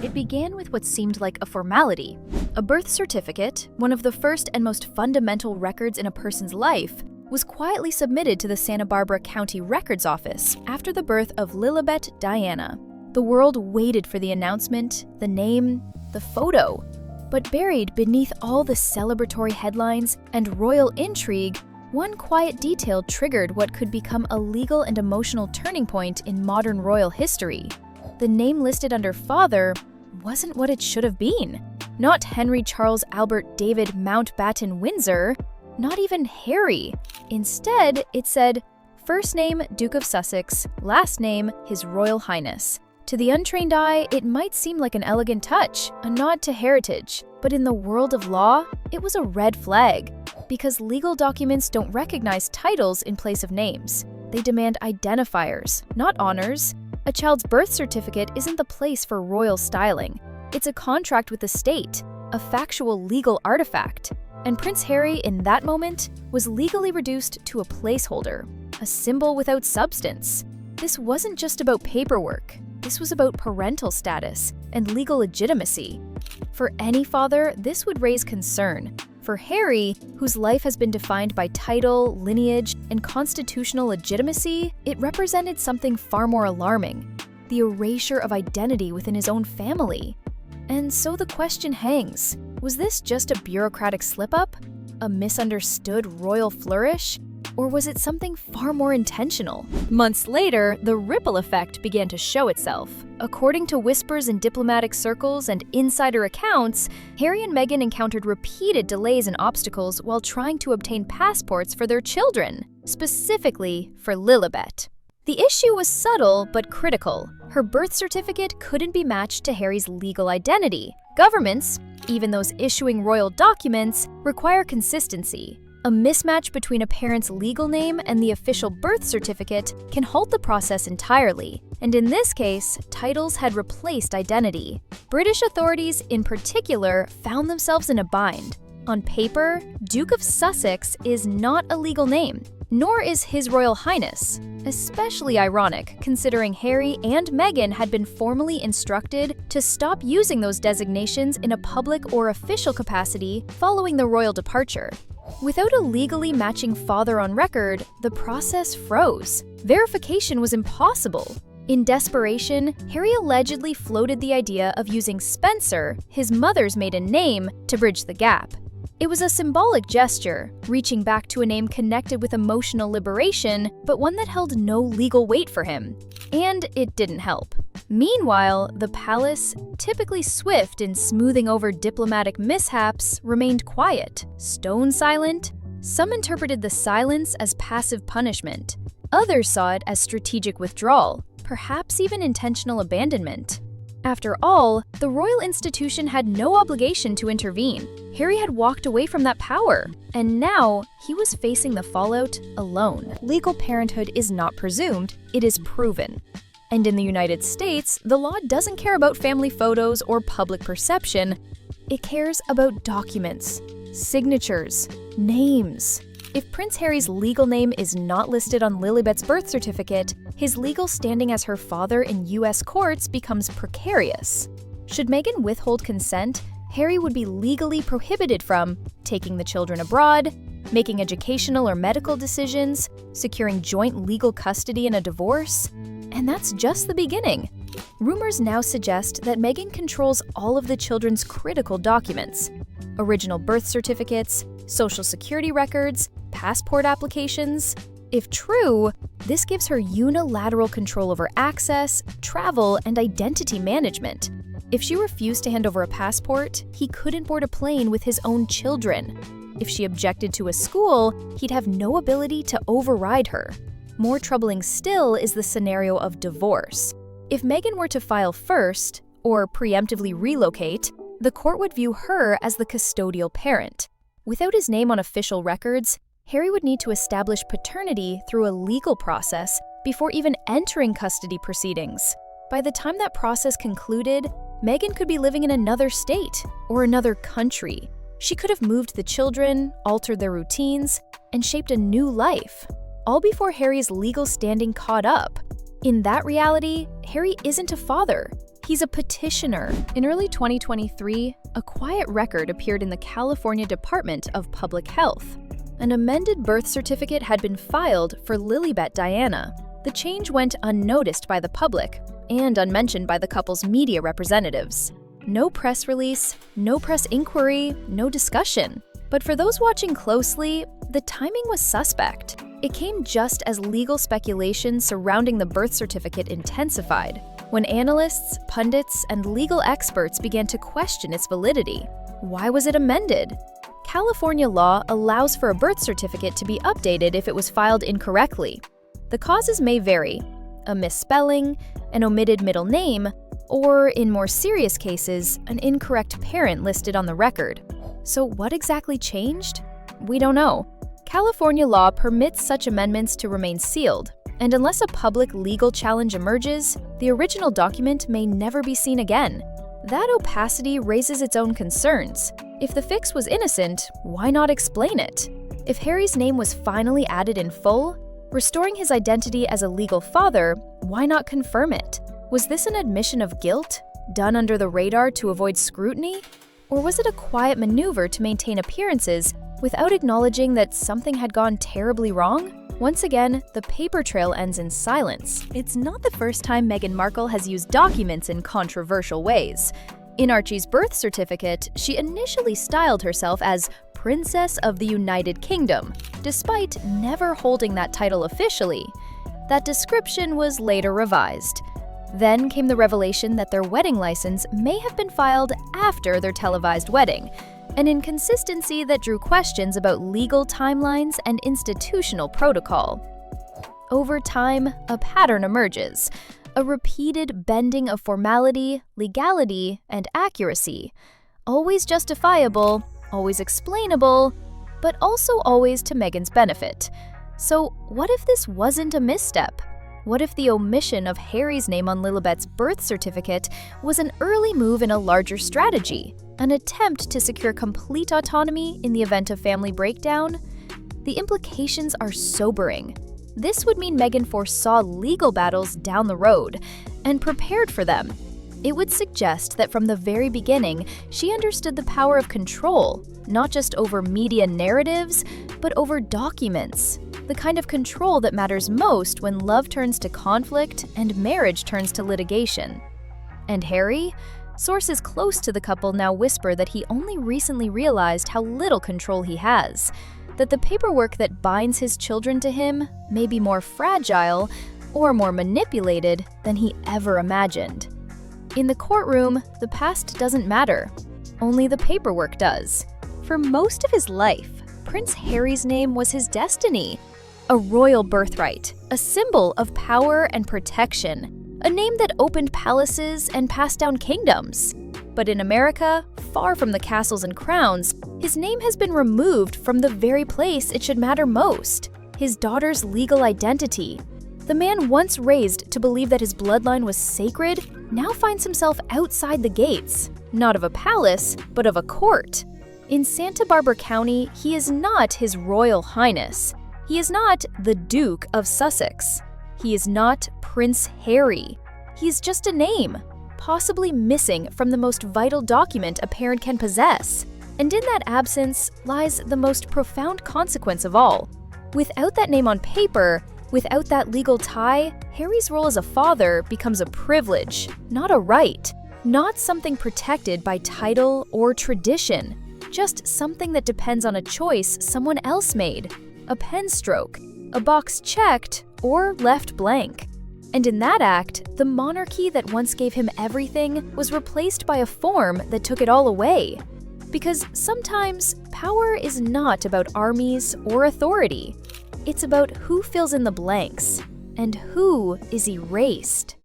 It began with what seemed like a formality. A birth certificate, one of the first and most fundamental records in a person's life, was quietly submitted to the Santa Barbara County Records Office after the birth of Lilibet Diana. The world waited for the announcement, the name, the photo. But buried beneath all the celebratory headlines and royal intrigue, one quiet detail triggered what could become a legal and emotional turning point in modern royal history. The name listed under father wasn't what it should have been. Not Henry Charles Albert David Mountbatten Windsor, not even Harry. Instead, it said, first name Duke of Sussex, last name His Royal Highness. To the untrained eye, it might seem like an elegant touch, a nod to heritage, but in the world of law, it was a red flag. Because legal documents don't recognize titles in place of names. They demand identifiers, not honors. A child's birth certificate isn't the place for royal styling. It's a contract with the state, a factual legal artifact. And Prince Harry, in that moment, was legally reduced to a placeholder, a symbol without substance. This wasn't just about paperwork. This was about parental status and legal legitimacy. For any father, this would raise concern. For Harry, whose life has been defined by title, lineage, and constitutional legitimacy, it represented something far more alarming: the erasure of identity within his own family. And so the question hangs, was this just a bureaucratic slip-up? A misunderstood royal flourish? Or was it something far more intentional? Months later, the ripple effect began to show itself. According to whispers in diplomatic circles and insider accounts, Harry and Meghan encountered repeated delays and obstacles while trying to obtain passports for their children, specifically for Lilibet. The issue was subtle but critical. Her birth certificate couldn't be matched to Harry's legal identity. Governments, even those issuing royal documents, require consistency. A mismatch between a parent's legal name and the official birth certificate can halt the process entirely. And in this case, titles had replaced identity. British authorities, in particular, found themselves in a bind. On paper, Duke of Sussex is not a legal name, nor is His Royal Highness. Especially ironic, considering Harry and Meghan had been formally instructed to stop using those designations in a public or official capacity following the royal departure. Without a legally matching father on record, the process froze. Verification was impossible. In desperation, Harry allegedly floated the idea of using Spencer, his mother's maiden name, to bridge the gap. It was a symbolic gesture, reaching back to a name connected with emotional liberation, but one that held no legal weight for him. And it didn't help. Meanwhile, the palace, typically swift in smoothing over diplomatic mishaps, remained quiet, stone silent. Some interpreted the silence as passive punishment. Others saw it as strategic withdrawal, perhaps even intentional abandonment. After all, the royal institution had no obligation to intervene. Harry had walked away from that power, and now he was facing the fallout alone. Legal parenthood is not presumed, it is proven. And in the United States, the law doesn't care about family photos or public perception. It cares about documents, signatures, names. If Prince Harry's legal name is not listed on Lilibet's birth certificate, his legal standing as her father in U.S. courts becomes precarious. Should Meghan withhold consent, Harry would be legally prohibited from taking the children abroad, making educational or medical decisions, securing joint legal custody in a divorce. And that's just the beginning. Rumors now suggest that Meghan controls all of the children's critical documents: original birth certificates, social security records, passport applications. If true, this gives her unilateral control over access, travel, and identity management. If she refused to hand over a passport, he couldn't board a plane with his own children. If she objected to a school, he'd have no ability to override her. More troubling still is the scenario of divorce. If Meghan were to file first, or preemptively relocate, the court would view her as the custodial parent. Without his name on official records, Harry would need to establish paternity through a legal process before even entering custody proceedings. By the time that process concluded, Meghan could be living in another state or another country. She could have moved the children, altered their routines, and shaped a new life, all before Harry's legal standing caught up. In that reality, Harry isn't a father. He's a petitioner. In early 2023, a quiet record appeared in the California Department of Public Health. An amended birth certificate had been filed for Lilibet Diana. The change went unnoticed by the public and unmentioned by the couple's media representatives. No press release, no press inquiry, no discussion. But for those watching closely, the timing was suspect. It came just as legal speculation surrounding the birth certificate intensified, when analysts, pundits, and legal experts began to question its validity. Why was it amended? California law allows for a birth certificate to be updated if it was filed incorrectly. The causes may vary: a misspelling, an omitted middle name, or, in more serious cases, an incorrect parent listed on the record. So what exactly changed? We don't know. California law permits such amendments to remain sealed, and unless a public legal challenge emerges, the original document may never be seen again. That opacity raises its own concerns. If the fix was innocent, why not explain it? If Harry's name was finally added in full, restoring his identity as a legal father, why not confirm it? Was this an admission of guilt, done under the radar to avoid scrutiny? Or was it a quiet maneuver to maintain appearances without acknowledging that something had gone terribly wrong? Once again, the paper trail ends in silence. It's not the first time Meghan Markle has used documents in controversial ways. In Archie's birth certificate, she initially styled herself as Princess of the United Kingdom, despite never holding that title officially. That description was later revised. Then came the revelation that their wedding license may have been filed after their televised wedding, an inconsistency that drew questions about legal timelines and institutional protocol. Over time, a pattern emerges, a repeated bending of formality, legality, and accuracy, always justifiable, always explainable, but also always to Meghan's benefit. So what if this wasn't a misstep? What if the omission of Harry's name on Lilibet's birth certificate was an early move in a larger strategy, an attempt to secure complete autonomy in the event of family breakdown? The implications are sobering. This would mean Meghan foresaw legal battles down the road and prepared for them. It would suggest that from the very beginning, she understood the power of control, not just over media narratives, but over documents. The kind of control that matters most when love turns to conflict and marriage turns to litigation. And Harry? Sources close to the couple now whisper that he only recently realized how little control he has, that the paperwork that binds his children to him may be more fragile or more manipulated than he ever imagined. In the courtroom, the past doesn't matter. Only the paperwork does. For most of his life, Prince Harry's name was his destiny. A royal birthright, a symbol of power and protection, a name that opened palaces and passed down kingdoms. But in America, far from the castles and crowns, his name has been removed from the very place it should matter most, his daughter's legal identity. The man once raised to believe that his bloodline was sacred now finds himself outside the gates, not of a palace, but of a court. In Santa Barbara County, he is not His Royal Highness. He is not the Duke of Sussex. He is not Prince Harry. He is just a name, possibly missing from the most vital document a parent can possess. And in that absence lies the most profound consequence of all. Without that name on paper, without that legal tie, Harry's role as a father becomes a privilege, not a right, not something protected by title or tradition, just something that depends on a choice someone else made, a pen stroke, a box checked or left blank. And in that act, the monarchy that once gave him everything was replaced by a form that took it all away. Because sometimes power is not about armies or authority. It's about who fills in the blanks and who is erased.